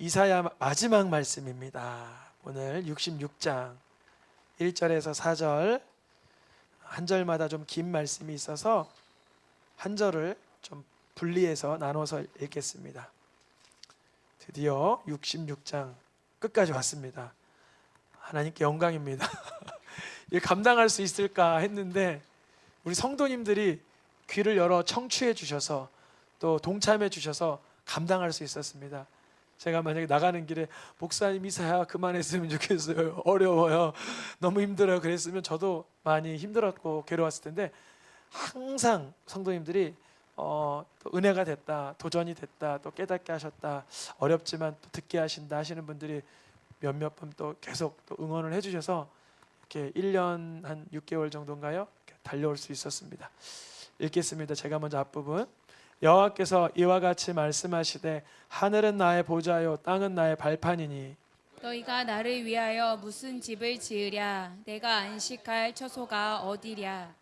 이사야 마지막 말씀입니다. 오늘 66장 1절에서 4절 한 절마다 좀 긴 말씀이 있어서 한 절을 좀 분리해서 나눠서 읽겠습니다. 드디어 66장 끝까지 왔습니다. 하나님께 영광입니다. 이게 감당할 수 있을까 했는데 우리 성도님들이 귀를 열어 청취해 주셔서 또 동참해 주셔서 감당할 수 있었습니다. 제가 만약에 나가는 길에 목사님 이사야 그만했으면 좋겠어요, 어려워요, 너무 힘들어요 그랬으면 저도 많이 힘들었고 괴로웠을 텐데 항상 성도님들이 또 은혜가 됐다, 도전이 됐다, 또 깨닫게 하셨다, 어렵지만 또 듣게 하신다 하시는 분들이 몇몇 분 또 계속 또 응원을 해주셔서 이렇게 1년 한 6개월 정도인가요? 달려올 수 있었습니다. 읽겠습니다. 제가 먼저 앞부분. 여호와께서 이와 같이 말씀하시되 하늘은 나의 보좌요 땅은 나의 발판이니 너희가 나를 위하여 무슨 집을 지으랴? 내가 안식할 처소가 어디랴?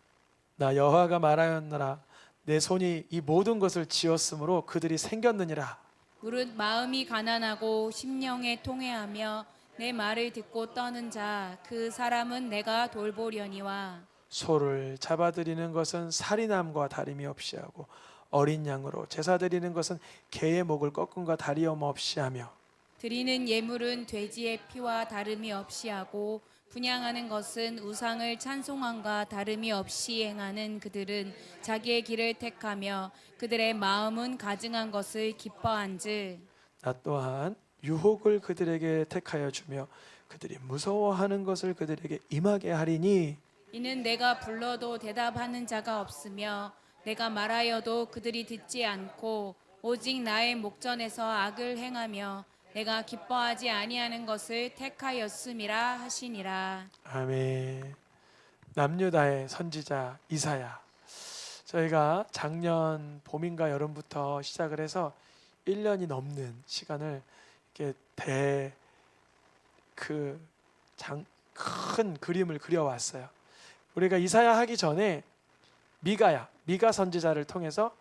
나 여호와가 말하였노라. 내 손이 이 모든 것을 지었으므로 그들이 생겼느니라. 무릇 마음이 가난하고 심령에 통회하며 내 말을 듣고 떠는 자 그 사람은 내가 돌보려니와. 소를 잡아들이는 것은 살인함과 다름이 없이 하고 어린 양으로 제사 드리는 것은 개의 목을 꺾음과 다리염 없이 하며 드리는 예물은 돼지의 피와 다름이 없이 하고 분향하는 것은 우상을 찬송함과 다름이 없이 행하는 그들은 자기의 길을 택하며 그들의 마음은 가증한 것을 기뻐한즉 나 또한 유혹을 그들에게 택하여 주며 그들이 무서워하는 것을 그들에게 임하게 하리니 이는 내가 불러도 대답하는 자가 없으며 내가 말하여도 그들이 듣지 않고 오직 나의 목전에서 악을 행하며 내가 기뻐하지 아니하는 것을 택하였음이라 하시니라. 아멘. 남유다의 선지자 이사야. 저희가 작년 봄인가 여름부터 시작을 해서 1년이 넘는 시간을 이렇게 큰 그림을 그려왔어요. 우리가 이사야 하기 전에 미가 선지자를 통해서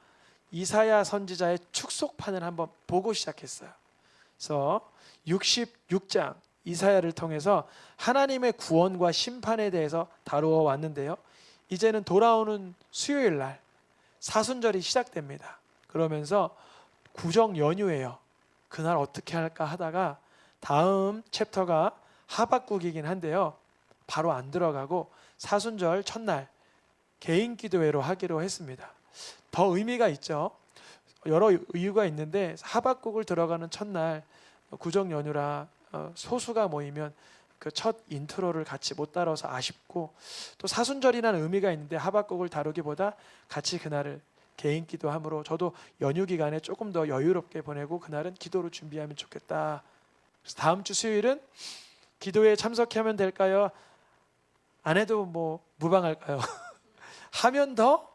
이사야 선지자의 축속판을 한번 보고 시작했어요. 그래서 66장 이사야를 통해서 하나님의 구원과 심판에 대해서 다루어 왔는데요. 이제는 돌아오는 수요일 날 사순절이 시작됩니다. 그러면서 구정 연휴예요. 그날 어떻게 할까 하다가 다음 챕터가 하박국이긴 한데요. 바로 안 들어가고 사순절 첫날 개인 기도회로 하기로 했습니다. 더 의미가 있죠. 여러 이유가 있는데 하박국을 들어가는 첫날 구정 연휴라 소수가 모이면 그 첫 인트로를 같이 못 다뤄서 아쉽고 또 사순절이라는 의미가 있는데 하박국을 다루기보다 같이 그날을 개인 기도함으로 저도 연휴 기간에 조금 더 여유롭게 보내고 그날은 기도로 준비하면 좋겠다. 그래서 다음 주 수요일은 기도에 참석하면 될까요? 안 해도 뭐 무방할까요? 하면 더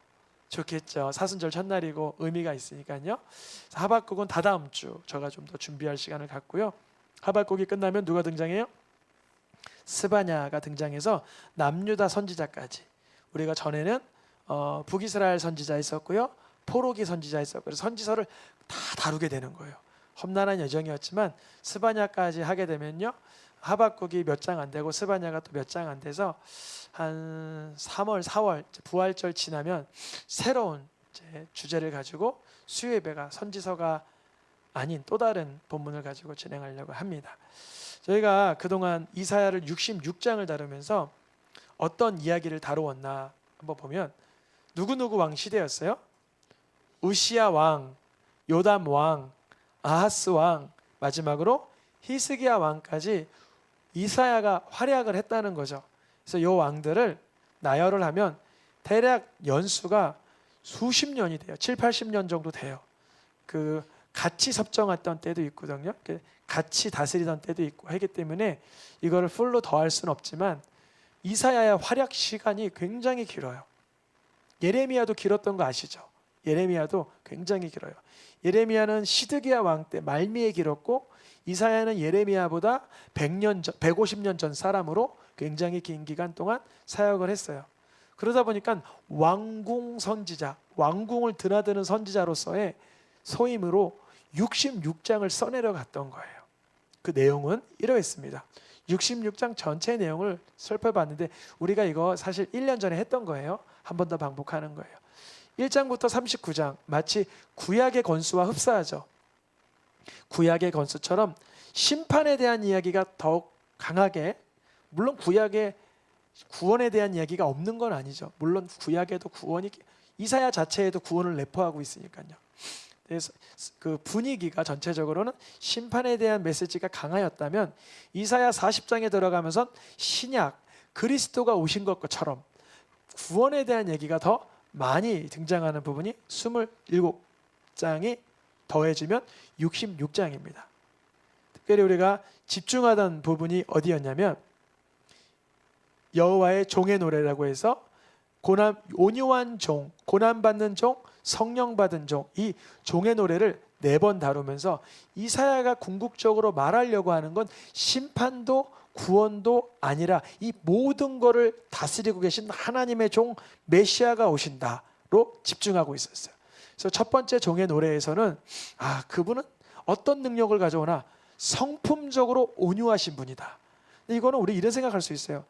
좋겠죠. 사순절 첫날이고 의미가 있으니까요. 하박국은 다다음 주 제가 좀 더 준비할 시간을 갖고요. 하박국이 끝나면 누가 등장해요? 스바냐가 등장해서 남유다 선지자까지. 우리가 전에는 북이스라엘 선지자 있었고요, 포로기 선지자 있었고, 그래서 선지서를 다 다루게 되는 거예요. 험난한 여정이었지만 스바냐까지 하게 되면요, 하박국이 몇 장 안 되고 스바냐가 또 몇 장 안 돼서 한 3월, 4월 부활절 지나면 새로운 주제를 가지고 수요예배가 선지서가 아닌 또 다른 본문을 가지고 진행하려고 합니다. 저희가 그동안 이사야를 66장을 다루면서 어떤 이야기를 다루었나 한번 보면 누구누구 왕 시대였어요? 우시야 왕, 요담 왕, 아하스 왕, 마지막으로 히스기야 왕까지 이사야가 활약을 했다는 거죠. 그래서 이 왕들을 나열을 하면 대략 연수가 수십 년이 돼요. 7, 80년 정도 돼요. 그 같이 섭정했던 때도 있거든요. 같이 다스리던 때도 있고 하기 때문에 이거를 풀로 더할 수는 없지만 이사야의 활약 시간이 굉장히 길어요. 예레미야도 길었던 거 아시죠? 예레미야도 굉장히 길어요. 예레미야는 시드기야 왕 때 말미에 길었고 이사야는 예레미야보다 100년 전, 150년 전 사람으로 굉장히 긴 기간 동안 사역을 했어요. 그러다 보니까 왕궁 선지자, 왕궁을 드나드는 선지자로서의 소임으로 66장을 써내려 갔던 거예요. 그 내용은 이러했습니다. 66장 전체 내용을 살펴봤는데 우리가 이거 사실 1년 전에 했던 거예요. 한 번 더 반복하는 거예요. 1장부터 39장 마치 구약의 건수와 흡사하죠. 구약의 건수처럼 심판에 대한 이야기가 더욱 강하게, 물론 구약의 구원에 대한 이야기가 없는 건 아니죠. 물론 구약에도 구원이, 이사야 자체에도 구원을 내포하고 있으니까요. 그래서 그 분위기가 전체적으로는 심판에 대한 메시지가 강하였다면 이사야 40장에 들어가면서 신약 그리스도가 오신 것처럼 구원에 대한 얘기가 더 많이 등장하는 부분이 27장이 더해지면 66장입니다. 특별히 우리가 집중하던 부분이 어디였냐면 여호와의 종의 노래라고 해서 온유한 종, 고난받는 종, 성령 받은 종, 이 종의 노래를 4번 다루면서 이사야가 궁극적으로 말하려고 하는 건 심판도 구원도 아니라 이 모든 것을 다스리고 계신 하나님의 종 메시아가 오신다로 집중하고 있었어요. 그래서 첫 번째 종의 노래에서는 그분은 어떤 능력을 가져오나 성품적으로 온유하신 분이다. 근데 이거는 우리 이런 생각할 수 있어요.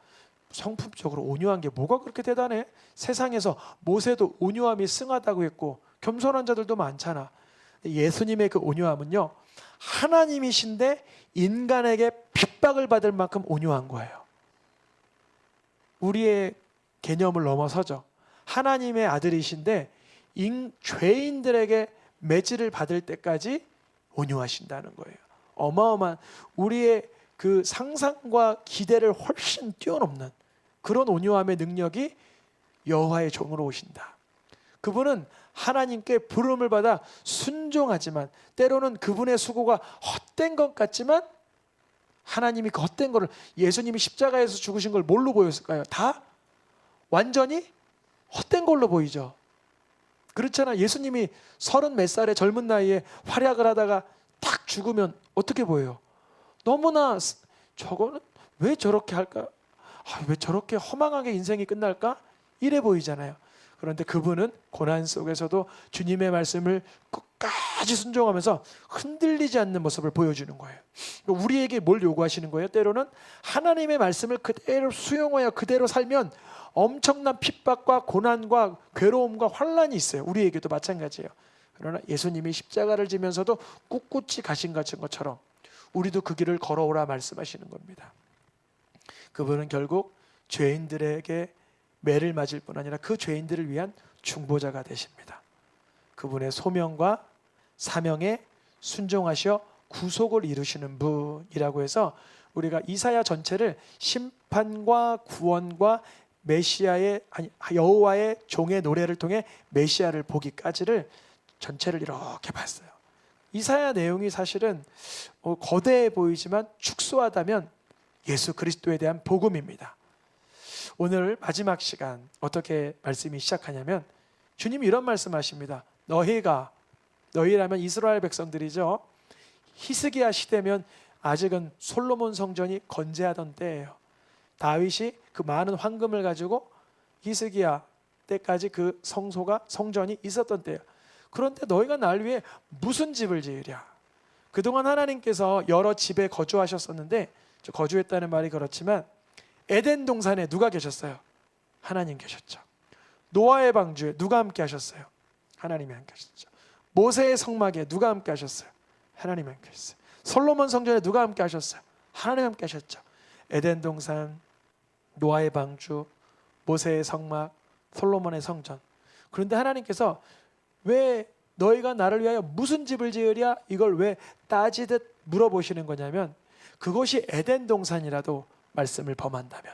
성품적으로 온유한 게 뭐가 그렇게 대단해? 세상에서 모세도 온유함이 승하다고 했고 겸손한 자들도 많잖아. 예수님의 그 온유함은요, 하나님이신데 인간에게 핍박을 받을 만큼 온유한 거예요. 우리의 개념을 넘어서죠. 하나님의 아들이신데 죄인들에게 매질을 받을 때까지 온유하신다는 거예요. 어마어마한, 우리의 그 상상과 기대를 훨씬 뛰어넘는 그런 온유함의 능력이 여호와의 종으로 오신다. 그분은 하나님께 부름을 받아 순종하지만 때로는 그분의 수고가 헛된 것 같지만 하나님이 그 헛된 거를, 예수님이 십자가에서 죽으신 걸 뭘로 보였을까요? 다 완전히 헛된 걸로 보이죠. 그렇잖아. 예수님이 30몇 살의 젊은 나이에 활약을 하다가 딱 죽으면 어떻게 보여요? 너무나 저거는 왜 저렇게 할까? 왜 저렇게 허망하게 인생이 끝날까? 이래 보이잖아요. 그런데 그분은 고난 속에서도 주님의 말씀을 끝까지 순종하면서 흔들리지 않는 모습을 보여주는 거예요. 우리에게 뭘 요구하시는 거예요? 때로는 하나님의 말씀을 그대로 수용하여 그대로 살면 엄청난 핍박과 고난과 괴로움과 환난이 있어요. 우리에게도 마찬가지예요. 그러나 예수님이 십자가를 지면서도 꿋꿋이 가신 것처럼 우리도 그 길을 걸어오라 말씀하시는 겁니다. 그분은 결국 죄인들에게 매를 맞을 뿐 아니라 그 죄인들을 위한 중보자가 되십니다. 그분의 소명과 사명에 순종하셔 구속을 이루시는 분이라고 해서 우리가 이사야 전체를 심판과 구원과 메시아의, 여호와의 종의 노래를 통해 메시아를 보기까지를 전체를 이렇게 봤어요. 이사야 내용이 사실은 거대해 보이지만 축소하다면 예수 그리스도에 대한 복음입니다. 오늘 마지막 시간 어떻게 말씀이 시작하냐면 주님이 이런 말씀하십니다. 너희라면 이스라엘 백성들이죠. 히스기야 시대면 아직은 솔로몬 성전이 건재하던 때예요. 다윗이 그 많은 황금을 가지고 히스기야 때까지 그 성전이 있었던 때예요. 그런데 너희가 날 위해 무슨 집을 지으랴? 그동안 하나님께서 여러 집에 거주하셨었는데, 거주했다는 말이 그렇지만 에덴 동산에 누가 계셨어요? 하나님 계셨죠. 노아의 방주에 누가 함께 하셨어요? 하나님이 함께 하셨죠. 모세의 성막에 누가 함께 하셨어요? 하나님이 함께 하셨어요. 솔로몬 성전에 누가 함께 하셨어요? 하나님 함께 하셨죠. 에덴 동산, 노아의 방주, 모세의 성막, 솔로몬의 성전. 그런데 하나님께서 왜 너희가 나를 위하여 무슨 집을 지으랴? 이걸 왜 따지듯 물어보시는 거냐면, 그것이 에덴 동산이라도 말씀을 범한다면,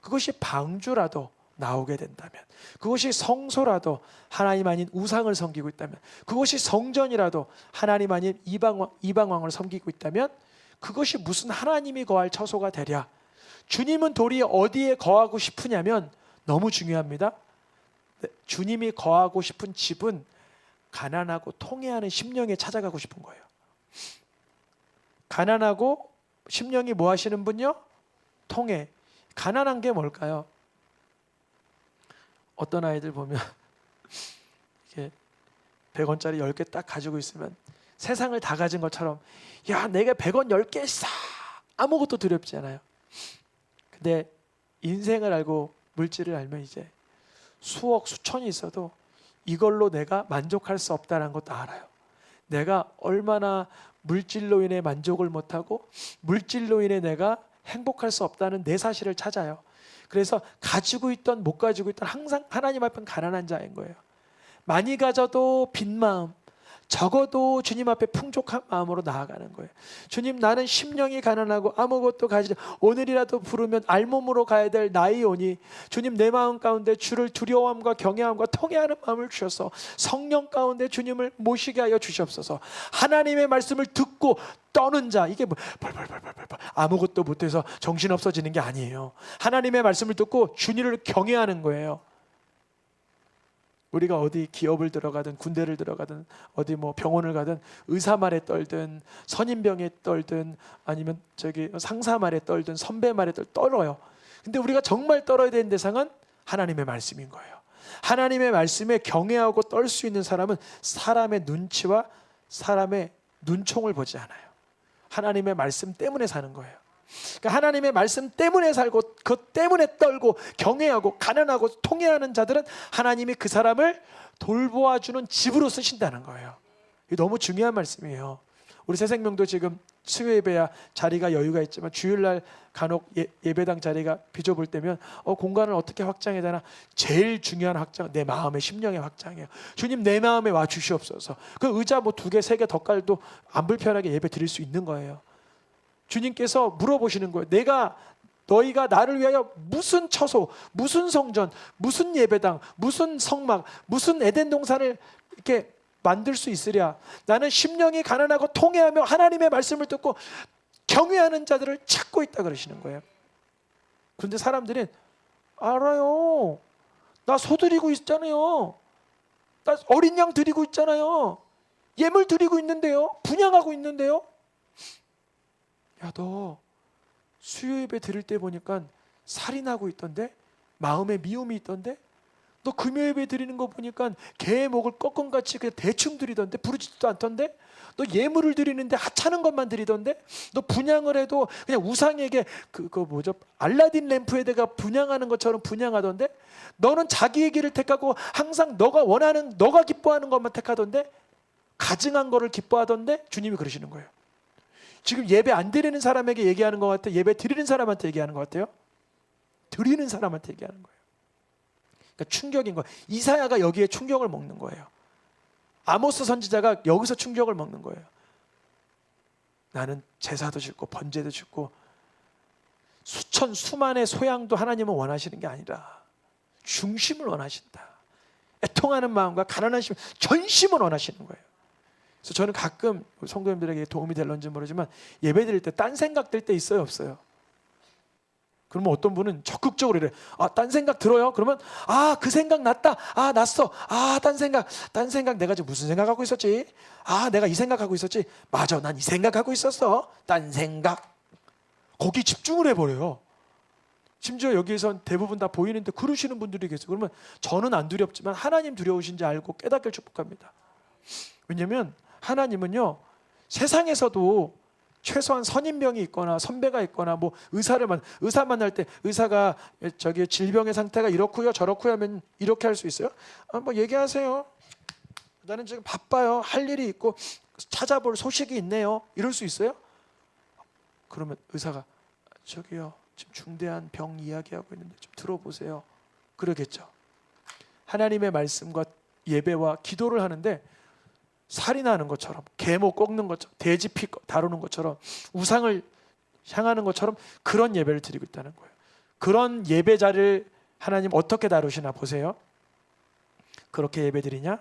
그것이 방주라도 나오게 된다면, 그것이 성소라도 하나님 아닌 우상을 섬기고 있다면, 그것이 성전이라도 하나님 아닌 이방왕을 섬기고 있다면 그것이 무슨 하나님이 거할 처소가 되랴. 주님은 도리어 어디에 거하고 싶으냐면 너무 중요합니다. 주님이 거하고 싶은 집은 가난하고 통회하는 심령에 찾아가고 싶은 거예요. 가난하고 심령이 뭐 하시는 분요? 통회. 가난한 게 뭘까요? 어떤 아이들 보면 이렇게 100원짜리 10개 딱 가지고 있으면 세상을 다 가진 것처럼 야 내가 100원 10개 싸 아무것도 두렵지 않아요. 근데 인생을 알고 물질을 알면 이제 수억 수천이 있어도 이걸로 내가 만족할 수 없다는 것도 알아요. 내가 얼마나 물질로 인해 만족을 못하고 물질로 인해 내가 행복할 수 없다는 내 사실을 찾아요. 그래서 가지고 있던 못 가지고 있던 항상 하나님 앞은 가난한 자인 거예요. 많이 가져도 빈 마음, 적어도 주님 앞에 풍족한 마음으로 나아가는 거예요. 주님 나는 심령이 가난하고 아무것도 가지지 오늘이라도 부르면 알몸으로 가야 될 나이오니 주님 내 마음 가운데 주를 두려워함과 경외함과 통회하는 마음을 주셔서 성령 가운데 주님을 모시게 하여 주시옵소서. 하나님의 말씀을 듣고 떠는 자 이게 뭐 벌벌벌벌벌 아무것도 못해서 정신없어지는 게 아니에요. 하나님의 말씀을 듣고 주님을 경외하는 거예요. 우리가 어디 기업을 들어가든 군대를 들어가든 어디 뭐 병원을 가든 의사 말에 떨든 선임병에 떨든 아니면 저기 상사 말에 떨든 선배 말에 떨어요. 근데 우리가 정말 떨어야 되는 대상은 하나님의 말씀인 거예요. 하나님의 말씀에 경외하고 떨 수 있는 사람은 사람의 눈치와 사람의 눈총을 보지 않아요. 하나님의 말씀 때문에 사는 거예요. 그러니까 하나님의 말씀 때문에 살고 그것 때문에 떨고 경외하고 가난하고 통회하는 자들은 하나님이 그 사람을 돌보아주는 집으로 쓰신다는 거예요. 이게 너무 중요한 말씀이에요. 우리 새생명도 지금 수요 예배야 자리가 여유가 있지만 주일날 간혹 예배당 자리가 비좁을 때면 공간을 어떻게 확장해야 되나. 제일 중요한 확장 내 마음의 심령의 확장이에요. 주님 내 마음에 와 주시옵소서. 그 의자 뭐 2개 3개 더 깔도 안 불편하게 예배 드릴 수 있는 거예요. 주님께서 물어보시는 거예요. 너희가 나를 위하여 무슨 처소, 무슨 성전, 무슨 예배당, 무슨 성막, 무슨 에덴 동산을 이렇게 만들 수 있으랴. 나는 심령이 가난하고 통회하며 하나님의 말씀을 듣고 경외하는 자들을 찾고 있다 그러시는 거예요. 그런데 사람들은 알아요. 나 소 드리고 있잖아요. 나 어린 양 드리고 있잖아요. 예물 드리고 있는데요. 분양하고 있는데요. 야, 너 수요 예배 드릴 때 보니까 살인하고 있던데? 마음에 미움이 있던데? 너 금요 예배 드리는 거 보니까 개의 목을 꺾음같이 그냥 대충 드리던데? 부르지도 않던데? 너 예물을 드리는데 하찮은 것만 드리던데? 너 분양을 해도 그냥 우상에게 알라딘 램프에다가 분양하는 것처럼 분양하던데? 너는 자기의 길을 택하고 항상 너가 원하는 너가 기뻐하는 것만 택하던데? 가증한 거를 기뻐하던데? 주님이 그러시는 거예요. 지금 예배 안 드리는 사람에게 얘기하는 것 같아요? 예배 드리는 사람한테 얘기하는 것 같아요? 드리는 사람한테 얘기하는 거예요. 그러니까 충격인 거예요. 이사야가 여기에 충격을 먹는 거예요. 아모스 선지자가 여기서 충격을 먹는 거예요. 나는 제사도 짓고 번제도 짓고 수천 수만의 소양도 하나님은 원하시는 게 아니라 중심을 원하신다. 애통하는 마음과 가난한 심, 전심을 원하시는 거예요. 그래서 저는 가끔 성도님들에게 도움이 될런지 모르지만 예배 드릴 때 딴 생각 들 때 있어요, 없어요? 그러면 어떤 분은 적극적으로 이래. 딴 생각 들어요? 그러면 그 생각 났다. 났어. 딴 생각 내가 지금 무슨 생각하고 있었지? 내가 이 생각하고 있었지. 맞아, 난 이 생각하고 있었어. 딴 생각. 거기 집중을 해버려요. 심지어 여기에선 대부분 다 보이는데 그러시는 분들이 계세요. 그러면 저는 안 두렵지만 하나님 두려우신지 알고 깨닫길 축복합니다. 왜냐하면 하나님은요, 세상에서도 최소한 선임병이 있거나 선배가 있거나 뭐 의사 만날 때 의사가 저기 질병의 상태가 이렇고요 저렇고요 하면 이렇게 할 수 있어요? 뭐 얘기하세요. 나는 지금 바빠요. 할 일이 있고 찾아볼 소식이 있네요. 이럴 수 있어요? 그러면 의사가 저기요 지금 중대한 병 이야기하고 있는데 좀 들어보세요. 그러겠죠. 하나님의 말씀과 예배와 기도를 하는데 살인하는 것처럼 계목 꺾는 것처럼 돼지 피 다루는 것처럼 우상을 향하는 것처럼 그런 예배를 드리고 있다는 거예요. 그런 예배자를 하나님 어떻게 다루시나 보세요. 그렇게 예배 드리냐?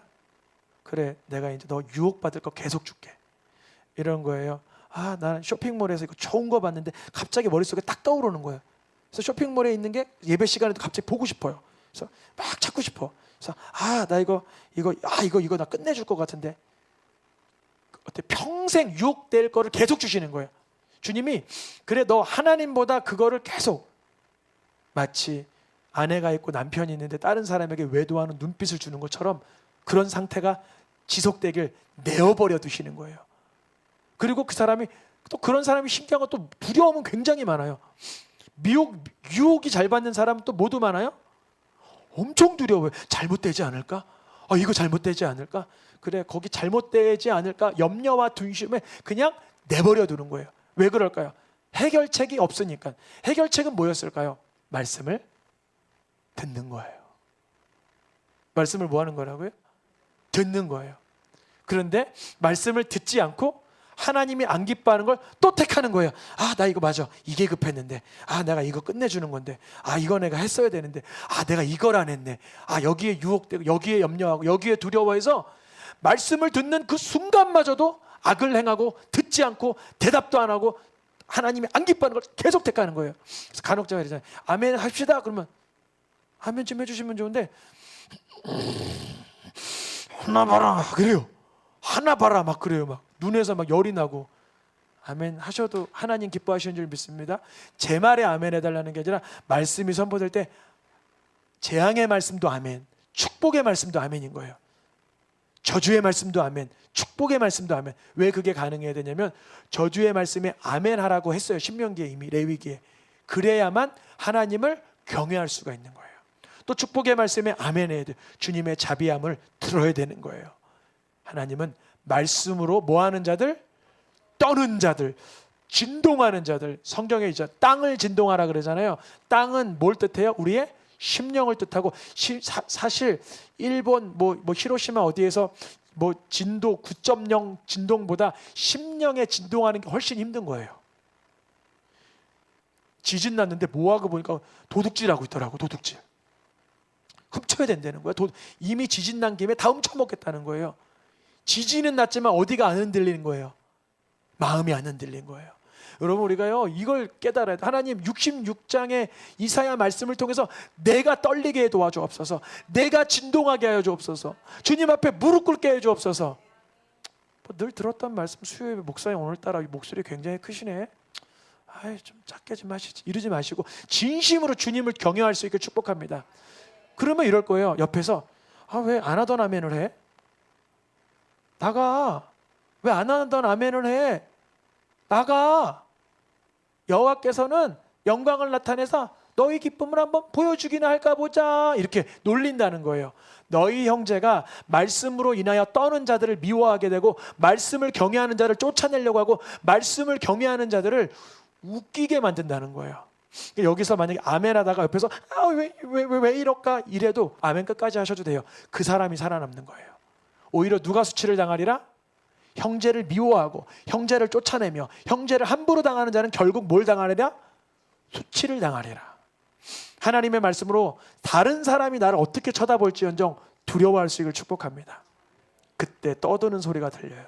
그래, 내가 이제 너 유혹받을 거 계속 줄게. 이런 거예요. 나는 쇼핑몰에서 이거 좋은 거 봤는데 갑자기 머릿속에 딱 떠오르는 거예요. 그래서 쇼핑몰에 있는 게 예배 시간에도 갑자기 보고 싶어요. 그래서 막 찾고 싶어. 그래서 나 이거 나 끝내줄 것 같은데. 평생 유혹될 거를 계속 주시는 거예요. 주님이 그래 너 하나님보다 그거를 계속 마치 아내가 있고 남편이 있는데 다른 사람에게 외도하는 눈빛을 주는 것처럼 그런 상태가 지속되길 내어버려 두시는 거예요. 그리고 그 사람이 또 그런 사람이 신기한 건 또 두려움은 굉장히 많아요. 유혹이 잘 받는 사람은 또 모두 많아요. 엄청 두려워요. 잘못되지 않을까? 이거 잘못되지 않을까? 그래, 거기 잘못되지 않을까? 염려와 둔심에 그냥 내버려 두는 거예요. 왜 그럴까요? 해결책이 없으니까. 해결책은 뭐였을까요? 말씀을 듣는 거예요. 말씀을 뭐 하는 거라고요? 듣는 거예요. 그런데 말씀을 듣지 않고 하나님이 안 기뻐하는 걸 또 택하는 거예요. 나 이거 맞아. 이게 급했는데. 내가 이거 끝내주는 건데. 이거 내가 했어야 되는데. 내가 이걸 안 했네. 여기에 유혹되고 여기에 염려하고 여기에 두려워해서 말씀을 듣는 그 순간마저도 악을 행하고 듣지 않고 대답도 안 하고 하나님이 안 기뻐하는 걸 계속 택하는 거예요. 그래서 간혹자가 이러잖아요. 아멘 합시다. 그러면 아멘 좀 해주시면 좋은데 하나 봐라 그래요. 하나 봐라 막 그래요. 막 눈에서 막 열이 나고. 아멘 하셔도 하나님 기뻐하시는 줄 믿습니다. 제 말에 아멘 해달라는 게 아니라 말씀이 선포될 때 재앙의 말씀도 아멘, 축복의 말씀도 아멘인 거예요. 저주의 말씀도 아멘, 축복의 말씀도 아멘. 왜 그게 가능해야 되냐면 저주의 말씀에 아멘 하라고 했어요. 신명기에 이미 레위기에. 그래야만 하나님을 경외할 수가 있는 거예요. 또 축복의 말씀에 아멘 해야 돼요. 주님의 자비함을 들어야 되는 거예요. 하나님은 말씀으로 뭐하는 자들? 떠는 자들, 진동하는 자들. 성경에 있죠. 땅을 진동하라 그러잖아요. 땅은 뭘 뜻해요? 우리의 심령을 뜻하고 사실 일본 뭐 히로시마 어디에서 뭐 진도 9.0 진동보다 심령에 진동하는 게 훨씬 힘든 거예요. 지진 났는데 뭐하고 보니까 도둑질하고 있더라고. 도둑질. 훔쳐야 된다는 거야. 이미 지진 난 김에 다 훔쳐먹겠다는 거예요. 지진은 났지만 어디가 안 흔들리는 거예요? 마음이 안 흔들린 거예요. 여러분 우리가요 이걸 깨달아야 돼요. 하나님 66장의 이사야 말씀을 통해서 내가 떨리게 해 도와주옵소서. 내가 진동하게 하여 주옵소서. 주님 앞에 무릎 꿇게 해 주옵소서. 늘 들었던 말씀 수요일 목사님 오늘따라 목소리 굉장히 크시네. 좀 작게 좀 하시지. 이러지 마시고 진심으로 주님을 경외할 수 있게 축복합니다. 그러면 이럴 거예요. 옆에서 왜 안 하던 아멘을 해? 나가. 왜 안 하던 아멘을 해? 나가. 여호와께서는 영광을 나타내서 너희 기쁨을 한번 보여주기나 할까 보자. 이렇게 놀린다는 거예요. 너희 형제가 말씀으로 인하여 떠는 자들을 미워하게 되고 말씀을 경외하는 자를 쫓아내려고 하고 말씀을 경외하는 자들을 웃기게 만든다는 거예요. 여기서 만약에 아멘 하다가 옆에서 왜 이럴까 이래도 아멘 끝까지 하셔도 돼요. 그 사람이 살아남는 거예요. 오히려 누가 수치를 당하리라? 형제를 미워하고 형제를 쫓아내며 형제를 함부로 당하는 자는 결국 뭘 당하리라? 수치를 당하리라. 하나님의 말씀으로 다른 사람이 나를 어떻게 쳐다볼지언정 두려워할 수 있기를 축복합니다. 그때 떠드는 소리가 들려요.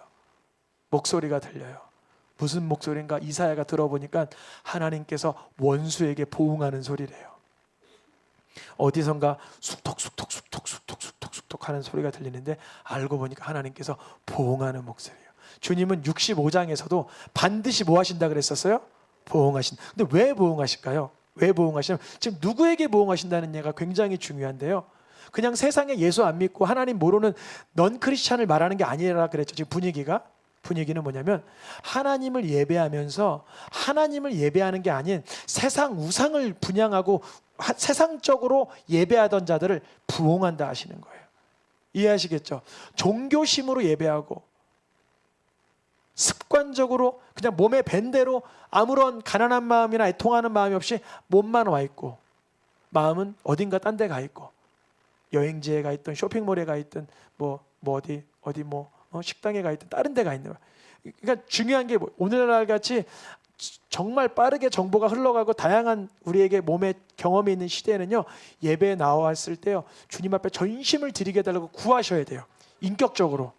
목소리가 들려요. 무슨 목소리인가? 이사야가 들어보니까 하나님께서 원수에게 보응하는 소리래요. 어디선가 숙톡 하는 소리가 들리는데 알고 보니까 하나님께서 보응하는 목소리예요. 주님은 65장에서도 반드시 뭐 하신다 그랬었어요? 보응하신다. 근데 왜 보응하실까요? 왜 보응하시냐면 지금 누구에게 보응하신다는 얘가 굉장히 중요한데요. 그냥 세상에 예수 안 믿고 하나님 모르는 넌 크리스찬을 말하는 게 아니라 그랬죠. 지금 분위기는 뭐냐면 하나님을 예배하면서 하나님을 예배하는 게 아닌 세상 우상을 분양하고 세상적으로 예배하던 자들을 부흥한다 하시는 거예요. 이해하시겠죠? 종교심으로 예배하고 습관적으로 그냥 몸에 밴 대로 아무런 가난한 마음이나 애통하는 마음이 없이 몸만 와 있고 마음은 어딘가 딴 데 가 있고 여행지에 가 있든 쇼핑몰에 가 있든 어디 식당에 가 있든 다른 데 가 있는 거예요. 그러니까 중요한 게 오늘날 같이 정말 빠르게 정보가 흘러가고 다양한 우리에게 몸에 경험이 있는 시대에는요 예배에 나왔을 때요 주님 앞에 전심을 드리게 해달라고 구하셔야 돼요. 인격적으로.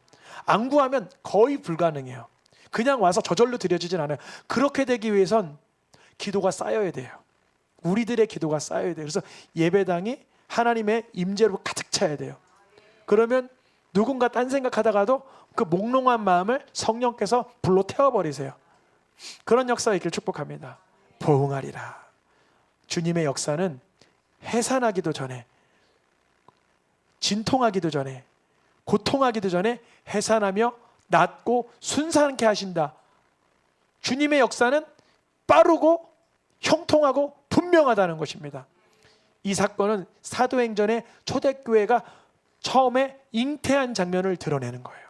안 구하면 거의 불가능해요. 그냥 와서 저절로 드려지진 않아요. 그렇게 되기 위해선 기도가 쌓여야 돼요. 우리들의 기도가 쌓여야 돼요. 그래서 예배당이 하나님의 임재로 가득 차야 돼요. 그러면 누군가 딴 생각하다가도 그 몽롱한 마음을 성령께서 불로 태워버리세요. 그런 역사가 있길 축복합니다. 보응하리라. 주님의 역사는 해산하기도 전에 진통하기도 전에 고통하기도 전에 해산하며 낫고 순산케 하신다 주님의 역사는 빠르고 형통하고 분명하다는 것입니다. 이 사건은 사도행전의 초대교회가 처음에 잉태한 장면을 드러내는 거예요.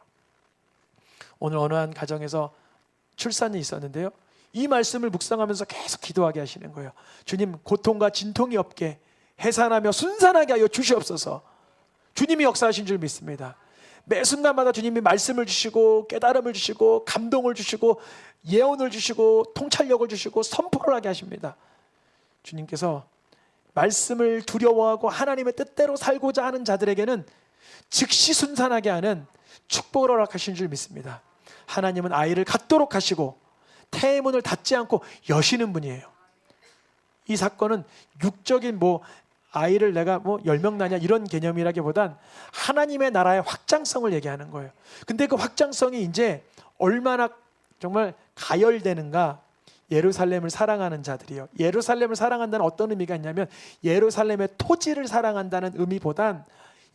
오늘 어느 한 가정에서 출산이 있었는데요, 이 말씀을 묵상하면서 계속 기도하게 하시는 거예요. 주님, 고통과 진통이 없게 해산하며 순산하게 하여 주시옵소서. 주님이 역사하신 줄 믿습니다. 매 순간마다 주님이 말씀을 주시고 깨달음을 주시고 감동을 주시고 예언을 주시고 통찰력을 주시고 선포를 하게 하십니다. 주님께서 말씀을 두려워하고 하나님의 뜻대로 살고자 하는 자들에게는 즉시 순산하게 하는 축복을 허락하신 줄 믿습니다. 하나님은 아이를 갖도록 하시고 태의 문을 닫지 않고 여시는 분이에요. 이 사건은 육적인 아이를 내가 10명 낳냐 이런 개념이라기보단 하나님의 나라의 확장성을 얘기하는 거예요. 근데 그 확장성이 이제 얼마나 정말 가열되는가. 예루살렘을 사랑하는 자들이요, 예루살렘을 사랑한다는 어떤 의미가 있냐면 예루살렘의 토지를 사랑한다는 의미보단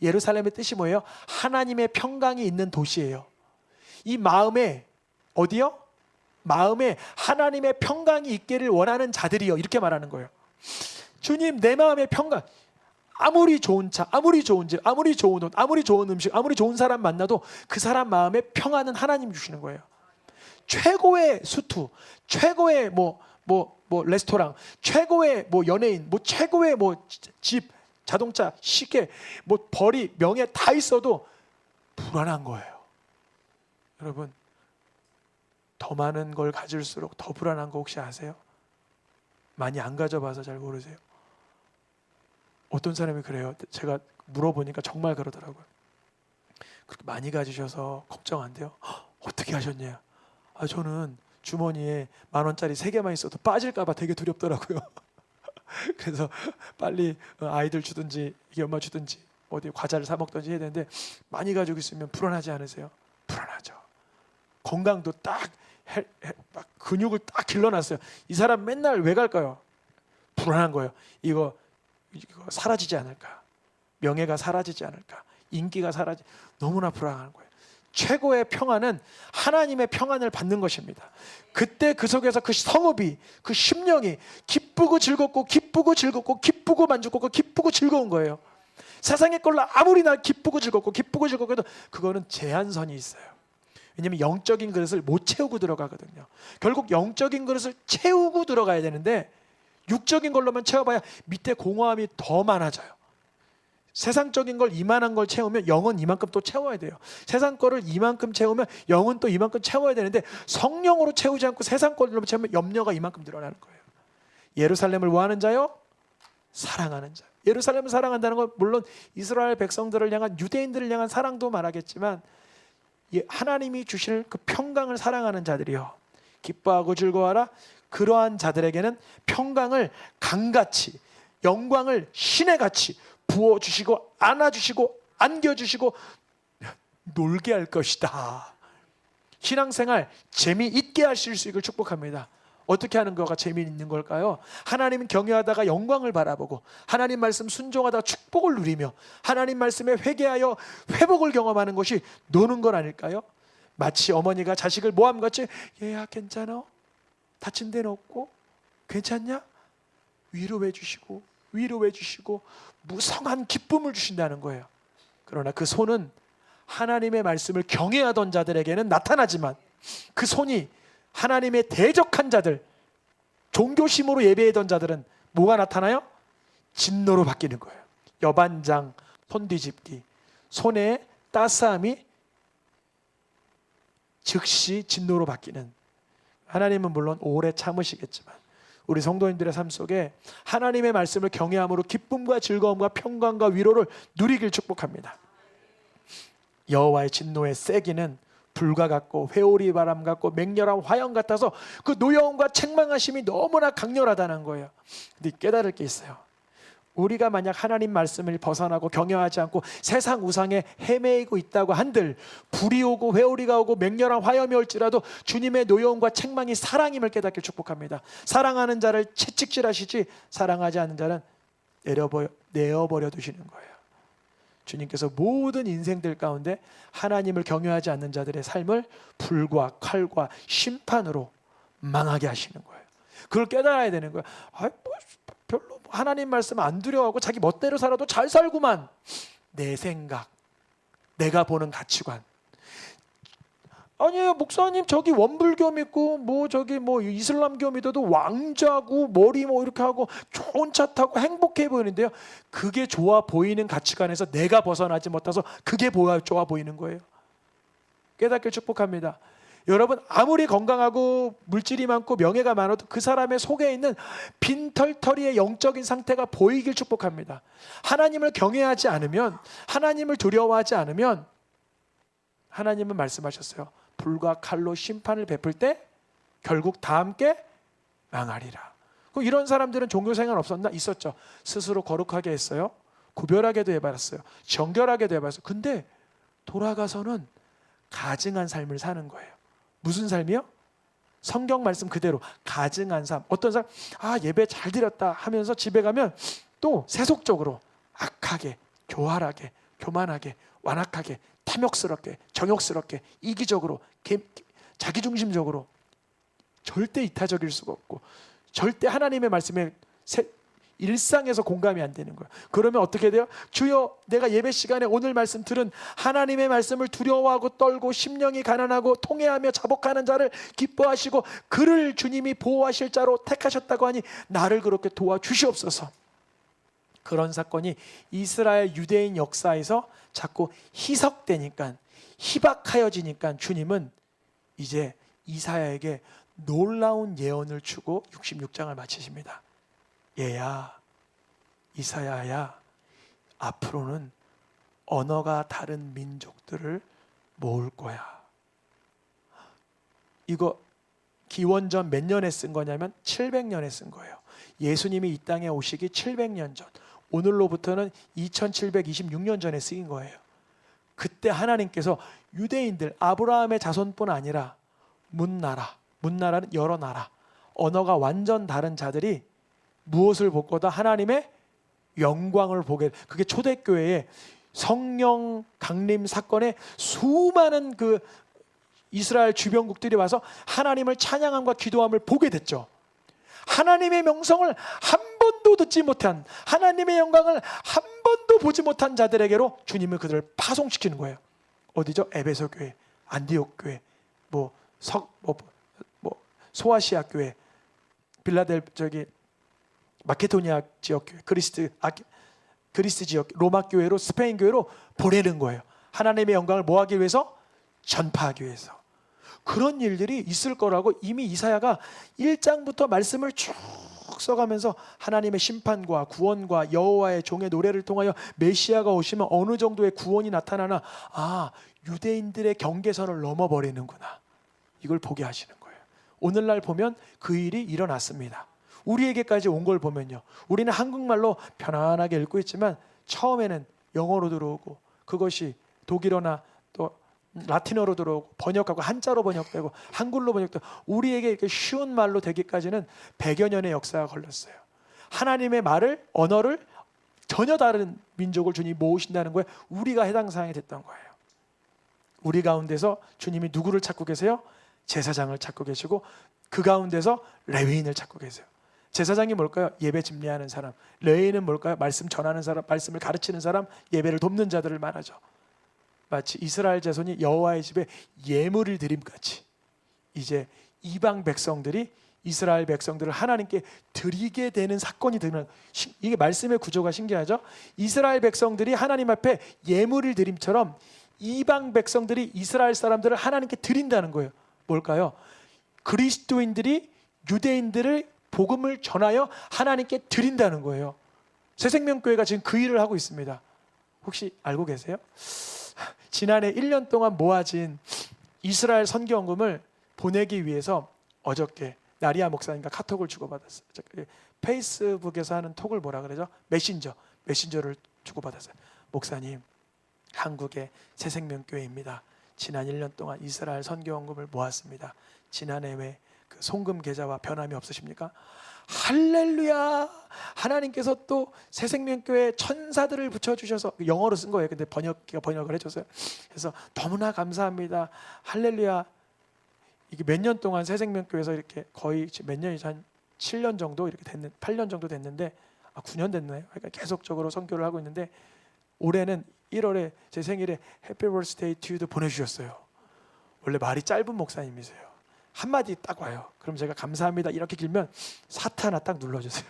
예루살렘의 뜻이 뭐예요? 하나님의 평강이 있는 도시예요. 이 마음에 어디요? 마음에 하나님의 평강이 있기를 원하는 자들이요, 이렇게 말하는 거예요. 주님, 내 마음의 평강, 아무리 좋은 차, 아무리 좋은 집, 아무리 좋은 옷, 아무리 좋은 음식, 아무리 좋은 사람 만나도 그 사람 마음에 평안은 하나님 주시는 거예요. 최고의 수투, 최고의 레스토랑, 최고의 연예인, 최고의 집, 자동차, 시계, 벌이, 명예 다 있어도 불안한 거예요. 여러분, 더 많은 걸 가질수록 더 불안한 거 혹시 아세요? 많이 안 가져봐서 잘 모르세요. 어떤 사람이 그래요. 제가 물어보니까 정말 그러더라고요. 그렇게 많이 가지셔서 걱정 안 돼요? 어떻게 하셨냐? 저는 주머니에 10,000원짜리 3개만 있어도 빠질까 봐 되게 두렵더라고요. 그래서 빨리 아이들 주든지 이게 엄마 주든지 어디 과자를 사 먹든지 해야 되는데, 많이 가지고 있으면 불안하지 않으세요? 불안하죠. 건강도 막 근육을 딱 길러놨어요. 이 사람 맨날 왜 갈까요? 불안한 거예요. 이거 사라지지 않을까, 명예가 사라지지 않을까, 인기가 너무나 불안한 거예요. 최고의 평안은 하나님의 평안을 받는 것입니다. 그때 그 속에서 그 성읍이, 그 심령이 기쁘고 즐겁고 기쁘고 즐겁고 기쁘고 만족하고 기쁘고 즐거운 거예요. 세상의 걸로 아무리 나 기쁘고 즐겁고 기쁘고 즐겁고 해도 그거는 제한선이 있어요. 왜냐하면 영적인 그릇을 못 채우고 들어가거든요. 결국 영적인 그릇을 채우고 들어가야 되는데 육적인 걸로만 채워봐야 밑에 공허함이 더 많아져요. 세상적인 걸 이만한 걸 채우면 영은 이만큼 또 채워야 돼요. 세상 거를 이만큼 채우면 영은 또 이만큼 채워야 되는데, 성령으로 채우지 않고 세상 걸로 채우면 염려가 이만큼 늘어나는 거예요. 예루살렘을 뭐 하는 자요? 사랑하는 자. 예루살렘을 사랑한다는 건 물론 이스라엘 백성들을 향한, 유대인들을 향한 사랑도 말하겠지만 하나님이 주실 그 평강을 사랑하는 자들이요, 기뻐하고 즐거워하라. 그러한 자들에게는 평강을 강같이, 영광을 신의 같이 부어주시고 안아주시고 안겨주시고 놀게 할 것이다. 신앙생활 재미있게 하실 수 있기를 축복합니다. 어떻게 하는 거가 재미있는 걸까요? 하나님 경외하다가 영광을 바라보고, 하나님 말씀 순종하다가 축복을 누리며, 하나님 말씀에 회개하여 회복을 경험하는 것이 노는 건 아닐까요? 마치 어머니가 자식을 모함같이, 얘야 괜찮아? 다친 데는 없고? 괜찮냐? 위로해 주시고 위로해 주시고 무성한 기쁨을 주신다는 거예요. 그러나 그 손은 하나님의 말씀을 경외하던 자들에게는 나타나지만, 그 손이 하나님의 대적한 자들, 종교심으로 예배하던 자들은 뭐가 나타나요? 진노로 바뀌는 거예요. 여반장, 손 뒤집기, 손의 따스함이 즉시 진노로 바뀌는. 하나님은 물론 오래 참으시겠지만 우리 성도님들의 삶 속에 하나님의 말씀을 경외함으로 기쁨과 즐거움과 평강과 위로를 누리길 축복합니다. 여호와의 진노의 세기는 불과 같고 회오리 바람 같고 맹렬한 화염 같아서 그 노여움과 책망하심이 너무나 강렬하다는 거예요. 근데 깨달을 게 있어요. 우리가 만약 하나님 말씀을 벗어나고 경외하지 않고 세상 우상에 헤매이고 있다고 한들, 불이 오고 회오리가 오고 맹렬한 화염이 올지라도 주님의 노여움과 책망이 사랑임을 깨닫길 축복합니다. 사랑하는 자를 채찍질하시지 사랑하지 않는 자는 내어버려 두시는 거예요. 주님께서 모든 인생들 가운데 하나님을 경외하지 않는 자들의 삶을 불과 칼과 심판으로 망하게 하시는 거예요. 그걸 깨달아야 되는 거예요. 별로 하나님 말씀 안 두려워하고 자기 멋대로 살아도 잘 살구만. 내 생각, 내가 보는 가치관. 아니에요, 목사님, 저기 원불교 믿고 뭐 저기 뭐 이슬람교 믿어도 왕자고 머리 뭐 이렇게 하고 좋은 차 타고 행복해 보이는데요, 그게 좋아 보이는 가치관에서 내가 벗어나지 못해서 그게 좋아 보이는 거예요. 깨닫길 축복합니다. 여러분, 아무리 건강하고 물질이 많고 명예가 많아도 그 사람의 속에 있는 빈털터리의 영적인 상태가 보이길 축복합니다. 하나님을 경외하지 않으면, 하나님을 두려워하지 않으면, 하나님은 말씀하셨어요. 불과 칼로 심판을 베풀 때 결국 다 함께 망하리라. 이런 사람들은 종교생활 없었나? 있었죠. 스스로 거룩하게 했어요. 구별하게도 해봤어요. 정결하게도 해봤어요. 근데 돌아가서는 가증한 삶을 사는 거예요. 무슨 삶이요? 성경 말씀 그대로 가증한 삶. 어떤 사람 예배 잘 드렸다 하면서 집에 가면 또 세속적으로 악하게, 교활하게, 교만하게, 완악하게, 탐욕스럽게, 정욕스럽게, 이기적으로, 자기중심적으로, 절대 이타적일 수가 없고 절대 하나님의 말씀에 일상에서 공감이 안 되는 거예요. 그러면 어떻게 돼요? 주여, 내가 예배 시간에 오늘 말씀 들은 하나님의 말씀을 두려워하고 떨고 심령이 가난하고 통회하며 자복하는 자를 기뻐하시고 그를 주님이 보호하실 자로 택하셨다고 하니 나를 그렇게 도와주시옵소서. 그런 사건이 이스라엘 유대인 역사에서 자꾸 희석되니까, 희박하여지니까 주님은 이제 이사야에게 놀라운 예언을 주고 66장을 마치십니다. 얘야, 이사야야, 앞으로는 언어가 다른 민족들을 모을 거야. 이거 기원전 몇 년에 쓴 거냐면 700년에 쓴 거예요. 예수님이 이 땅에 오시기 700년 전, 오늘로부터는 2726년 전에 쓰인 거예요. 그때 하나님께서 유대인들, 아브라함의 자손뿐 아니라 문나라는 여러 나라, 언어가 완전 다른 자들이 무엇을 볼 거다? 하나님의 영광을 보게. 그게 초대교회의 성령 강림 사건에 수많은 그 이스라엘 주변국들이 와서 하나님을 찬양함과 기도함을 보게 됐죠. 하나님의 명성을 한 번도 듣지 못한, 하나님의 영광을 한 번도 보지 못한 자들에게로 주님은 그들을 파송시키는 거예요. 어디죠? 에베소 교회, 안디옥 교회, 소아시아 교회, 마케도니아 지역 교회, 그리스 지역, 로마 교회로, 스페인 교회로 보내는 거예요. 하나님의 영광을 뭐하기 위해서? 전파하기 위해서. 그런 일들이 있을 거라고 이미 이사야가 1장부터 말씀을 쭉 써가면서 하나님의 심판과 구원과 여호와의 종의 노래를 통하여 메시아가 오시면 어느 정도의 구원이 나타나나, 유대인들의 경계선을 넘어버리는구나, 이걸 보게 하시는 거예요. 오늘날 보면 그 일이 일어났습니다. 우리에게까지 온 걸 보면요, 우리는 한국말로 편안하게 읽고 있지만 처음에는 영어로 들어오고 그것이 독일어나 또 라틴어로 들어오고 번역하고 한자로 번역되고 한글로 번역되고 우리에게 이렇게 쉬운 말로 되기까지는 100여 년의 역사가 걸렸어요. 하나님의 말을, 언어를 전혀 다른 민족을 주님이 모으신다는 거에 우리가 해당 사항이 됐던 거예요. 우리 가운데서 주님이 누구를 찾고 계세요? 제사장을 찾고 계시고 그 가운데서 레위인을 찾고 계세요. 제사장이 뭘까요? 예배 집례하는 사람. 레위인은 뭘까요? 말씀 전하는 사람, 말씀을 가르치는 사람, 예배를 돕는 자들을 말하죠. 마치 이스라엘 자손이 여호와의 집에 예물을 드림같이 이제 이방 백성들이 이스라엘 백성들을 하나님께 드리게 되는 사건이 되는, 이게 말씀의 구조가 신기하죠? 이스라엘 백성들이 하나님 앞에 예물을 드림처럼 이방 백성들이 이스라엘 사람들을 하나님께 드린다는 거예요. 뭘까요? 그리스도인들이 유대인들을 복음을 전하여 하나님께 드린다는 거예요. 새생명교회가 지금 그 일을 하고 있습니다. 혹시 알고 계세요? 지난해 1년 동안 모아진 이스라엘 선교원금을 보내기 위해서 어저께 나리아 목사님과 카톡을 주고받았어요. 페이스북에서 하는 톡을 뭐라 그러죠? 메신저를 주고받았어요. 목사님, 한국의 새생명교회입니다. 지난 1년 동안 이스라엘 선교원금을 모았습니다. 지난해 왜 그 송금 계좌와 변함이 없으십니까? 할렐루야! 하나님께서 또 새생명교회 천사들을 붙여주셔서, 영어로 쓴 거예요. 근데 번역을 해줬어요. 그래서 너무나 감사합니다. 할렐루야! 이게 몇 년 동안 새생명교회에서 이렇게 거의 몇 년이죠? 한 7년 정도 이렇게 8년 정도 됐는데 9년 됐나요? 그러니까 계속적으로 선교를 하고 있는데 올해는 1월에 제 생일에 해피 버스데이 투유도 보내주셨어요. 원래 말이 짧은 목사님이세요. 한마디 딱 와요. 그럼 제가 감사합니다 이렇게 길면 사트 하나 딱 눌러주세요.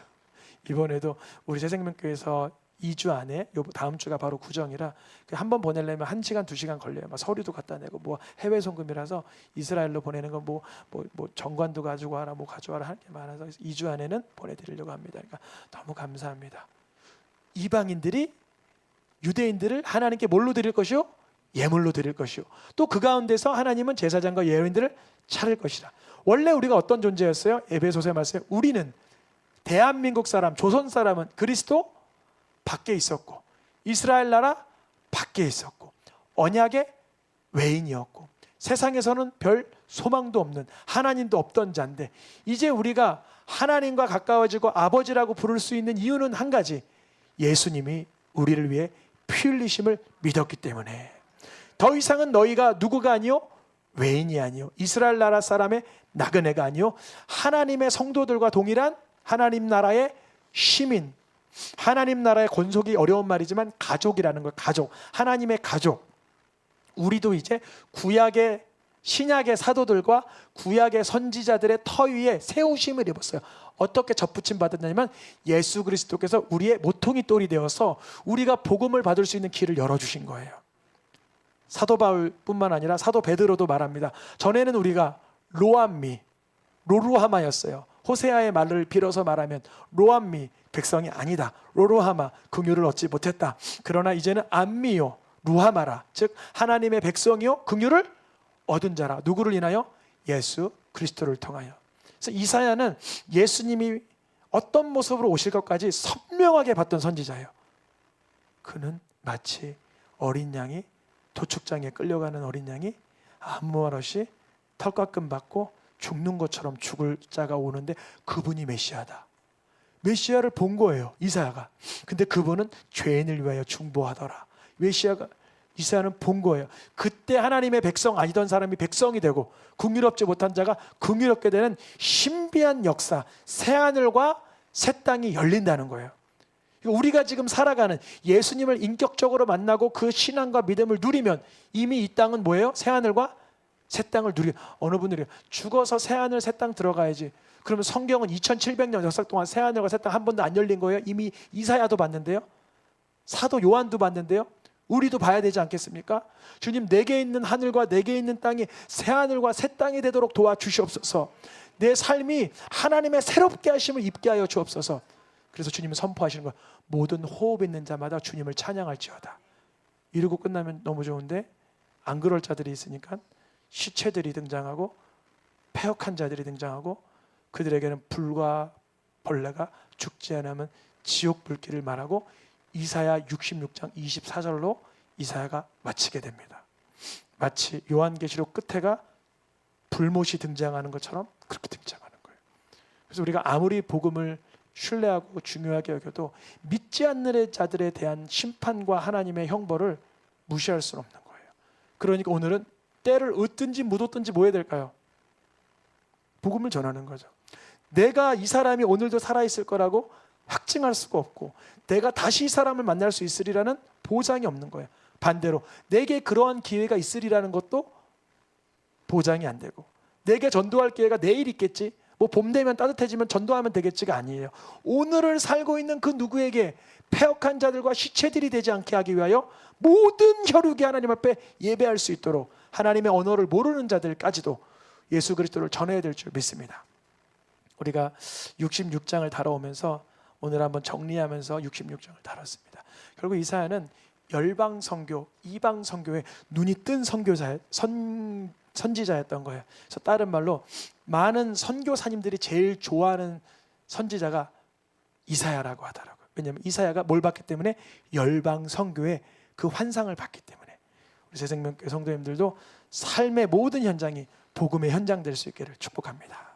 이번에도 우리 새생명교회에서 2주 안에 다음 주가 바로 구정이라 한 번 보내려면 1시간 2시간 걸려요. 막 서류도 갖다 내고 뭐 해외 송금이라서 이스라엘로 보내는 건 뭐 정관도 가지고 와라 뭐 가져와라 할 게 많아서 2주 안에는 보내드리려고 합니다. 그러니까 너무 감사합니다. 이방인들이 유대인들을 하나님께 뭘로 드릴 것이요? 예물로 드릴 것이요. 또 그 가운데서 하나님은 제사장과 예언인들을 차릴 것이라. 원래 우리가 어떤 존재였어요? 에베소서에 말씀에 우리는 대한민국 사람, 조선 사람은 그리스도 밖에 있었고 이스라엘 나라 밖에 있었고 언약의 외인이었고 세상에서는 별 소망도 없는 하나님도 없던 자인데 이제 우리가 하나님과 가까워지고 아버지라고 부를 수 있는 이유는 한 가지, 예수님이 우리를 위해 피 흘리심을 믿었기 때문에. 더 이상은 너희가 누구가 아니요? 외인이 아니요 이스라엘 나라 사람의 나그네가 아니요 하나님의 성도들과 동일한 하나님 나라의 시민, 하나님 나라의 권속이 어려운 말이지만 가족이라는 거예요. 가족, 하나님의 가족. 우리도 이제 구약의 신약의 사도들과 구약의 선지자들의 터 위에 세우심을 입었어요. 어떻게 접붙임 받았냐면 예수 그리스도께서 우리의 모퉁이 돌이 되어서 우리가 복음을 받을 수 있는 길을 열어주신 거예요. 사도 바울뿐만 아니라 사도 베드로도 말합니다. 전에는 우리가 로암미, 로루하마였어요. 호세아의 말을 빌어서 말하면 로암미, 백성이 아니다. 로루하마, 긍휼을 얻지 못했다. 그러나 이제는 암미요, 루하마라, 즉 하나님의 백성이요 긍휼을 얻은 자라. 누구를 인하여? 예수 그리스도를 통하여. 그래서 이사야는 예수님이 어떤 모습으로 오실 것까지 선명하게 봤던 선지자예요. 그는 마치 어린 양이, 도축장에 끌려가는 어린 양이 아무 말 없이 털깎음 받고 죽는 것처럼 죽을 자가 오는데 그분이 메시아다. 메시아를 본 거예요, 이사야가. 근데 그분은 죄인을 위하여 중보하더라. 이사야는 본 거예요. 그때 하나님의 백성 아니던 사람이 백성이 되고 긍휼없지 못한 자가 긍휼없게 되는 신비한 역사, 새하늘과 새 땅이 열린다는 거예요. 우리가 지금 살아가는 예수님을 인격적으로 만나고 그 신앙과 믿음을 누리면 이미 이 땅은 뭐예요? 새하늘과 새 땅을 누리고. 어느 분들이 죽어서 새하늘 새 땅 들어가야지. 그러면 성경은 2700년 역사 동안 새하늘과 새 땅 한 번도 안 열린 거예요? 이미 이사야도 봤는데요, 사도 요한도 봤는데요, 우리도 봐야 되지 않겠습니까? 주님, 내게 있는 하늘과 내게 있는 땅이 새하늘과 새 땅이 되도록 도와주시옵소서. 내 삶이 하나님의 새롭게 하심을 입게 하여 주옵소서. 그래서 주님은 선포하시는 거예요. 모든 호흡 있는 자마다 주님을 찬양할지어다. 이러고 끝나면 너무 좋은데 안 그럴 자들이 있으니까 시체들이 등장하고 폐역한 자들이 등장하고 그들에게는 불과 벌레가 죽지 않으면 지옥 불길을 말하고 이사야 66장 24절로 이사야가 마치게 됩니다. 마치 요한계시록 끝에가 불못이 등장하는 것처럼 그렇게 등장하는 거예요. 그래서 우리가 아무리 복음을 신뢰하고 중요하게 여겨도 믿지 않는 자들에 대한 심판과 하나님의 형벌을 무시할 수는 없는 거예요. 그러니까 오늘은 때를 얻든지 못 얻든지 뭐 해야 될까요? 복음을 전하는 거죠. 내가 이 사람이 오늘도 살아있을 거라고 확증할 수가 없고 내가 다시 이 사람을 만날 수 있으리라는 보장이 없는 거예요. 반대로 내게 그러한 기회가 있으리라는 것도 보장이 안 되고 내게 전도할 기회가 내일 있겠지, 뭐 봄 되면 따뜻해지면 전도하면 되겠지가 아니에요. 오늘을 살고 있는 그 누구에게 폐역한 자들과 시체들이 되지 않게 하기 위하여 모든 혈육이 하나님 앞에 예배할 수 있도록 하나님의 언어를 모르는 자들까지도 예수 그리스도를 전해야 될 줄 믿습니다. 우리가 66장을 다뤄오면서 오늘 한번 정리하면서 66장을 다뤘습니다. 결국 이사야는 열방 선교, 이방 선교에 눈이 뜬 선지자였던 거예요. 그래서 다른 말로 많은 선교사님들이 제일 좋아하는 선지자가 이사야라고 하더라고요. 왜냐하면 이사야가 뭘 봤기 때문에? 열방 선교의 그 환상을 봤기 때문에. 우리 새생명교회 성도님들도 삶의 모든 현장이 복음의 현장 될 수 있기를 축복합니다.